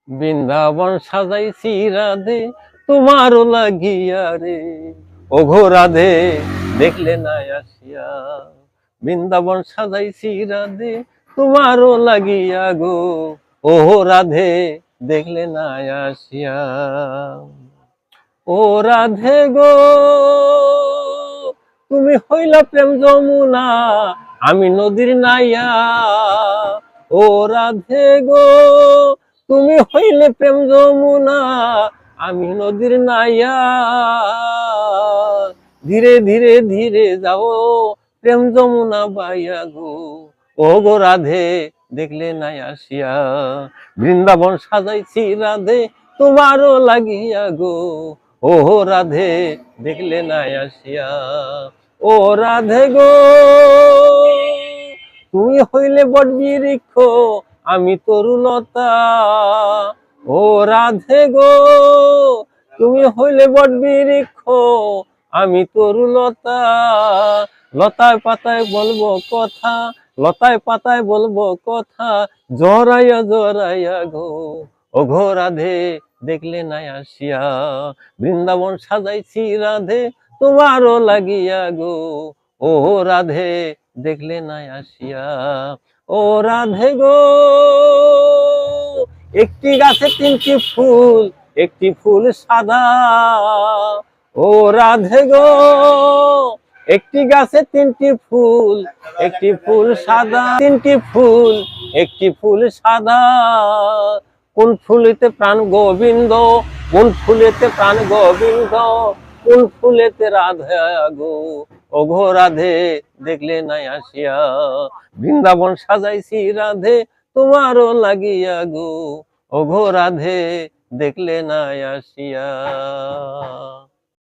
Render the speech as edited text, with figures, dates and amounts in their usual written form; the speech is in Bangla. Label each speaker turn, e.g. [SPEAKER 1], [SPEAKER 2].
[SPEAKER 1] বৃন্দাবন সাজাইছি রাধে তোমারও লাগিয়া রে, ওঘো রাধে দেখলে না আসিয়া। বৃন্দাবন সাজাইছি রাধে তোমারও লাগিয়া গো, ওহো রাধে দেখলে না আসিয়া। ও রাধে গো তুমি হইলা প্রেম যমুনা, আমি নদীর নাইয়া। ও রাধে গো তুমি হইলে প্রেম যমুনা, আমি নদীর নাইয়া। ধীরে ধীরে ধীরে যাও প্রেম যমুনা বাইয়া গো, ও গো রাধে দেখলে নাই আসিয়া। বৃন্দাবন সাজাইছি রাধে তোমারও লাগিয়া গো, ও রাধে দেখলে নাই আসিয়া। ও রাধে গো তুমি হইলে বট বৃক্ষ, আমি তরুলতা। ও রাধে গো তুমি হইলে বট বৃক্ষ, আমি তরুলতা। লতায় পাতায় বলবো কথা, লতায় পাতায় বলবো কথা, জড়াইয়া জড়াইয়া গো, ও ঘো রাধে দেখলে নাই আসিয়া। বৃন্দাবন সাজাইছি রাধে তোমারও লাগিয়া গো, ও রাধে দেখলে নাই আসিয়া। ও রাধে গো একটি গাছে তিনটি ফুল, একটি ফুল সাদা। ও রাধে গো একটি গাছে তিনটি ফুল, একটি ফুল সাদা। তিনটি ফুল, একটি ফুল সাদা। কোন ফুলেতে প্রাণ গোবিন্দ, কোন ফুলেতে প্রাণ গোবিন্দ, কোন ফুলেতে রাধা গো, ও ঘো রাধে দেখলে নাই আসিয়া। বৃন্দাবন সাজাইছি রাধে তোমারও লাগিয়া গো, ও ঘো রাধে দেখলে নাই আসিয়া।